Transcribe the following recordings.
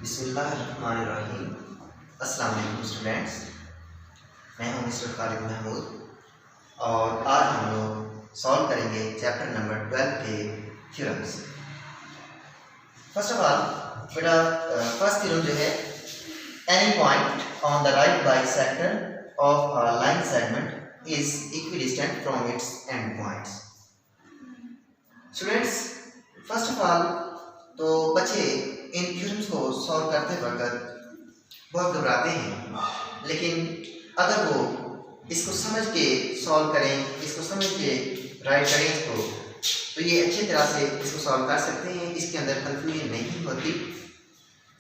बिस्मिल्लाहिर्रहमानिर्रहीम। अस्सलाम वालेकुम स्टूडेंट्स, मैं हूं मिस्टर खालिद महमूद और आज हम लोग सॉल्व करेंगे चैप्टर नंबर 12 के थ्योरम्स। फर्स्ट ऑफ ऑल बेटा फर्स्ट थ्योरम जो है, any point on the right bisector of a line segment is equidistant from its end points. Students first of all तो बच्चे इन थ्योरम्स को सॉल्व करते वक्त बहुत घबराते हैं, लेकिन अगर वो इसको समझ के सॉल्व करें, इसको समझ के राइट करें इसको, तो ये अच्छी तरह से इसको सॉल्व कर सकते हैं। इसके अंदर कंफ्यूजन नहीं होती।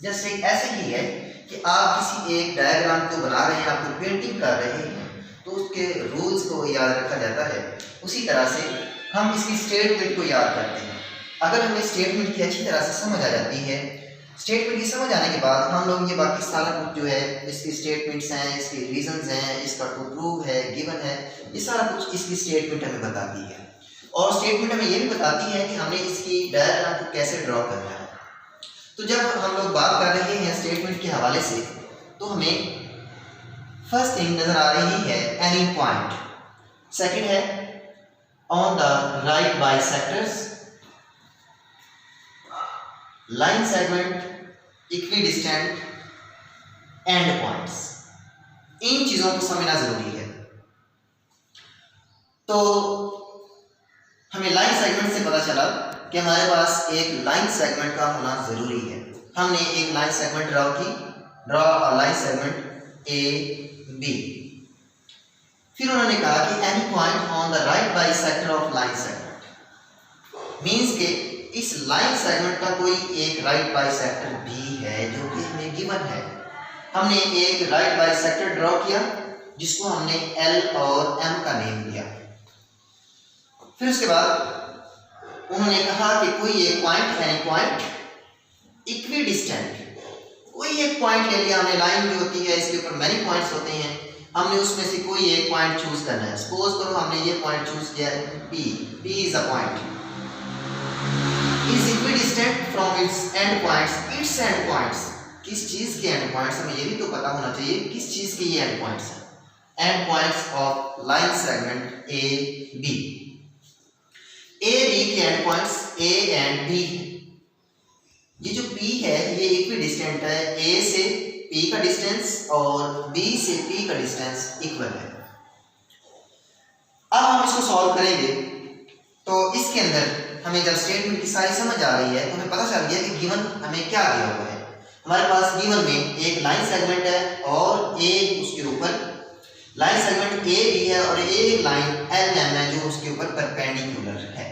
जस्ट एक ऐसे ही है कि आप किसी एक डायग्राम को बना रहे हैं, आपको पेंटिंग कर रहे हैं, तो उसके रूल्स को याद रखा जाता है। उसी तरह से हम इसकी स्टेटमेंट को याद करते हैं। अगर हमें स्टेटमेंट की अच्छी तरह से समझ आ जाती है, स्टेटमेंट की समझ आने के बाद हम लोग ये बाकी सारा कुछ जो है, इसकी स्टेटमेंट्स हैं, इसके रीजंस हैं, इसका टू प्रूव है, गिवन है, ये सारा कुछ इसकी स्टेटमेंट हमें बताती है। और स्टेटमेंट हमें ये भी बताती है कि हमने इसकी डायग्राम को कैसे ड्रॉ करना है। तो जब हम लोग बात कर रहे हैं स्टेटमेंट के हवाले से, तो हमें फर्स्ट थिंग नजर आ रही है एनी पॉइंट, सेकेंड है on the right bisectors, line segment, equidistant, end points. इन चीजों को समझना जरूरी है। तो हमें लाइन सेगमेंट से पता चला कि हमारे पास एक लाइन सेगमेंट का होना जरूरी है। हमने एक लाइन सेगमेंट ड्रॉ की, draw a line segment A B. फिर उन्होंने कहा कि any point on the right bisector of line segment means के इस लाइन सेगमेंट का कोई एक राइट बाइसेक्टर भी है जो कि हमें गिवन है। हमने एक राइट बाइसेक्टर ड्रॉ किया जिसको हमने एल और एम का नेम दिया। फिर उसके बाद उन्होंने कहा कि कोई एक पॉइंट, एनी पॉइंट इक्विडिस्टेंट, कोई एक पॉइंट ले लिया हमने। लाइन जो होती है इसके ऊपर मैनी पॉइंट्स होते हैं, हमने उसमें से कोई एक पॉइंट चूज करना है। सपोज करो हमने ये पॉइंट चूज किया P, P is a point, is equidistant from its end points, its end points। किस चीज के end points, हमें ये भी तो पता होना चाहिए किस चीज के ये end points हैं। end points of line segment A B, A B के end points A and B है। ये जो P है ये equidistant है, A से P का डिस्टेंस और B से P का डिस्टेंस इक्वल है। अब हम इसको सॉल्व करेंगे तो इसके अंदर हमें जब स्टेटमेंट की सारी समझ आ रही है तो हमें पता चल गया कि गिवन हमें क्या दिया हुआ है। हमारे पास गिवन में एक लाइन सेगमेंट है और एक उसके ऊपर लाइन सेगमेंट ए भी है और एक लाइन एल एम है जो उसके ऊपर परपेंडिकुलर है।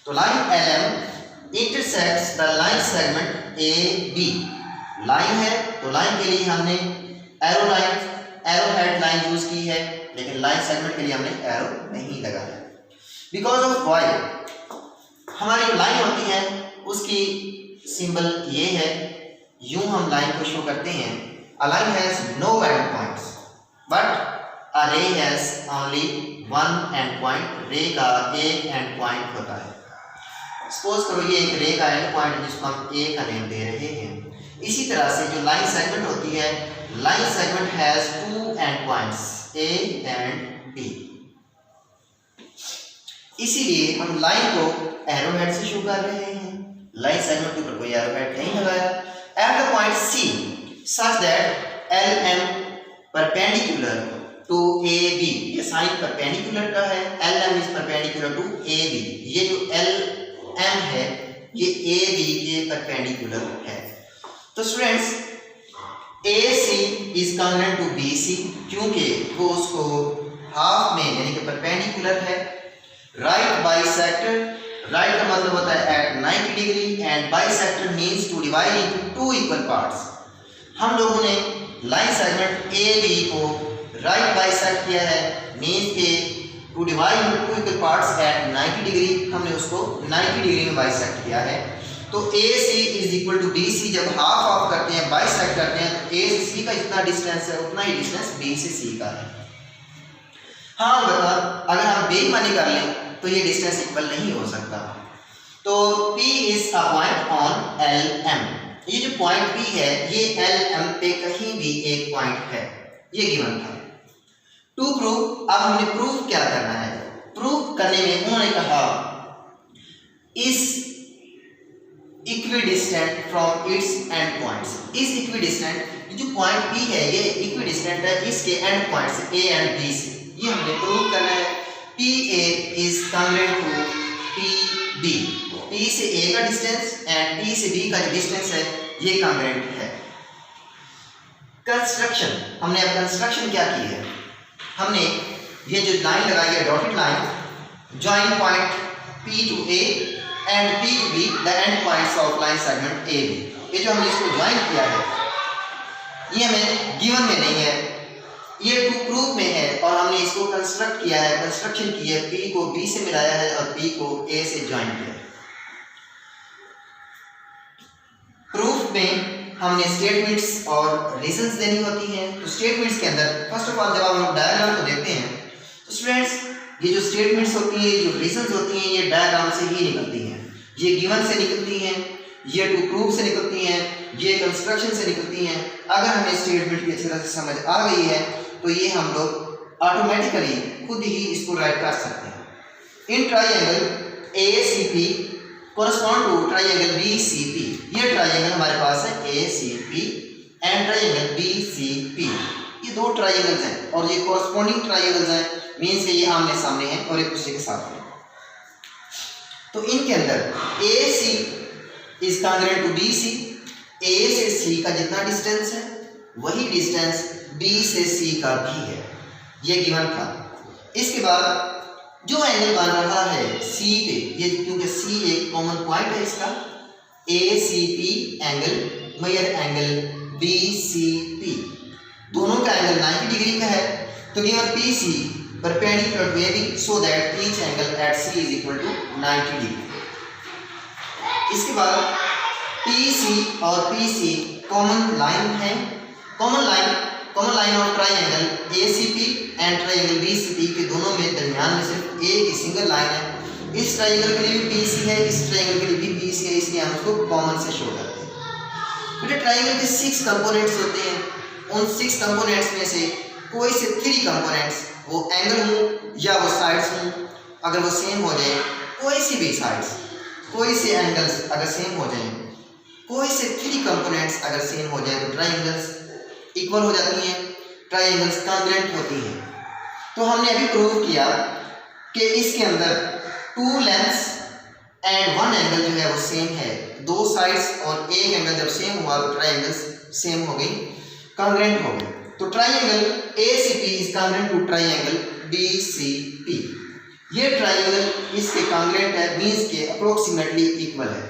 तो line L M intersects the line segment A B. Line है तो लाइन के लिए हमने arrow line, arrow head line use की है, लेकिन लाइन सेगमेंट के लिए हमने एरो नहीं लगाया। बिकॉज ऑफ वाई, हमारी जो लाइन होती है उसकी सिंबल ये है, यूं हम लाइन को शो करते हैं। A line has no end points but a ray has only one end point. Ray का एक एंड पॉइंट होता है। सपोज करो ये एक रे का एंड पॉइंट जिसको हम ए का नेम दे रहे हैं। इसी तरह से जो लाइन सेगमेंट होती है, line segment has two end points A and B. इसीलिए हम लाइन को एरो हेड से शो कर रहे हैं। लाइन सेगमेंट के ऊपर कोई एरो हेड नहीं लगाया। At the point C such that L M perpendicular to A B. ये साइन परपेंडिकुलर का है, L M is perpendicular to A B. ये जो एल एम है ये ए बी के परपेंडिकुलर है। तो students A C is congruent to B C, क्योंकि वो उसको हाफ में यानी कि परपेंडिकुलर है। राइट बाइसेक्टर, राइट का मतलब होता है at 90 degree and bisector means to divide into two equal parts. हम लोगों ने लाइन सेगमेंट ए बी को राइट बाइसेक्ट किया है, मींस के to divide into two equal parts at 90 degree, हमने उसको 90 डिग्री में बाइसेक्ट किया है। तो A C is equal to B C. जब हाफ ऑफ करते हैं, बाइसेक्ट करते हैं, तो ए से सी का जितना डिस्टेंस है उतना ही डिस्टेंस बी से सी का है। हाँ बता, अगर हम बेईमानी कर लें तो ये डिस्टेंस इक्वल नहीं हो सकता। तो P is a point on L M. ये जो पॉइंट P है ये LM पे कहीं भी एक पॉइंट है, ये गिवन था। टू प्रूव, अब हमने प्रूव क्या करना है। प्रूव करने में उन्होंने कहा is equidistant from its end points. Is equidistant, जो पॉइंट P है ये इक्विडिस्टेंट है इसके end points A and B से, ये हमने प्रूव करना है। PA is congruent to PB, P से A का डिस्टेंस एंड P से B का जो डिस्टेंस है ये कांग्रुएंट है। कंस्ट्रक्शन, हमने अब कंस्ट्रक्शन क्या की है, हमने ये जो लाइन लगाई है dotted line, join point P to A and P to B the end points of line segment AB। ये जो हमने इसको ज्वाइन किया है ये हमें गिवन में नहीं है, ये टू प्रूफ में है और हमने इसको कंस्ट्रक्ट किया है, कंस्ट्रक्शन की है, P को B से मिलाया है और P को A से ज्वाइन किया है। प्रूफ में हमने स्टेटमेंट्स और रीजंस देनी होती हैं। तो स्टेटमेंट्स के अंदर फर्स्ट ऑफ ऑल जब हम लोग डायग्राम को देखते हैं तो स्टूडेंट्स ये जो स्टेटमेंट्स होती हैं, जो रीजंस होती हैं, ये डायग्राम से ही निकलती हैं, ये गिवन से निकलती हैं, ये टू प्रूफ से निकलती हैं, ये कंस्ट्रक्शन से निकलती हैं। अगर हमें स्टेटमेंट की अच्छी तरह से समझ आ गई है तो ये हम लोग ऑटोमेटिकली खुद ही इसको राइट कर सकते हैं। In triangle ACP correspond to triangle BCP, ये ट्राइंगल हमारे पास है ACP एंड ट्राइंगल BCP, ये दो ट्राइंगल्स हैं और ये कोरस्पॉन्डिंग ट्राइंगल्स हैं, मींस कि ये आमने सामने हैं और एक दूसरे के साथ हैं। तो इनके अंदर AC is congruent to BC, A से C का जितना डिस्टेंस है वही डिस्टेंस B से C का भी है, ये गिवन था। इसके बाद जो एंगल बन रहा है C पे, ये क्योंकि C एक कॉमन पॉइंट है इसका, ACP angle measure angle BCP, दोनों का एंगल 90 डिग्री का है। तो given PC perpendicular to AB so that each angle at C is equal to 90 degree. इसके बाद PC और PC कॉमन लाइन है, common line of triangle ACP and triangle BCP के दोनों में दरमियान में सिर्फ एक ही सिंगल लाइन है। इस ट्राइंगल के लिए भी PC है, इस ट्राइंगल के लिए भी PC है, इसलिए हम उसको कॉमन से शो करते हैं। बेटा ट्राइंगल के 6 कंपोनेंट्स होते हैं, उन 6 कंपोनेंट्स में से कोई से 3 कंपोनेंट्स वो एंगल हो या वो साइड्स हो, अगर वो सेम हो जाए, कोई सी भी साइड्स, कोई से एंगल्स अगर सेम हो जाए, कोई से 3 कंपोनेंट्स अगर सेम हो जाए तो ट्राइंगल्स इक्वल हो जाती हैं, ट्राइंगल्स कांग्रुएंट होती हैं। तो हमने अभी प्रूव किया कि इसके अंदर 2 लेंथ्स एंड 1 एंगल जो है वो सेम है, 2 साइड्स और एक एंगल जब सेम हुआ तो ट्राइंगल्स सेम हो गई, कांग्रुएंट हो गए। तो triangle ACP is congruent to triangle BCP, ये ट्राइंगल इसके कांग्रुएंट है, मींस के अप्रोक्सीमेटली इक्वल है।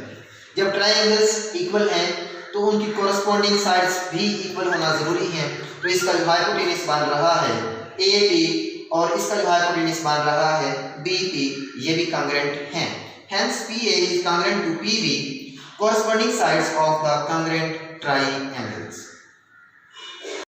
जब ट्राइंगल्स इक्वल हैं तो उनकी कोरस्पॉन्डिंग साइड्स भी इक्वल होना जरूरी है। तो इसका जो हाइपोटेनस बन रहा है AP और इसका जो हाइपोटेनस बन रहा है BP, ये भी कांग्रुएंट हैं। Hence PA is congruent to PB, corresponding sides of the congruent triangles.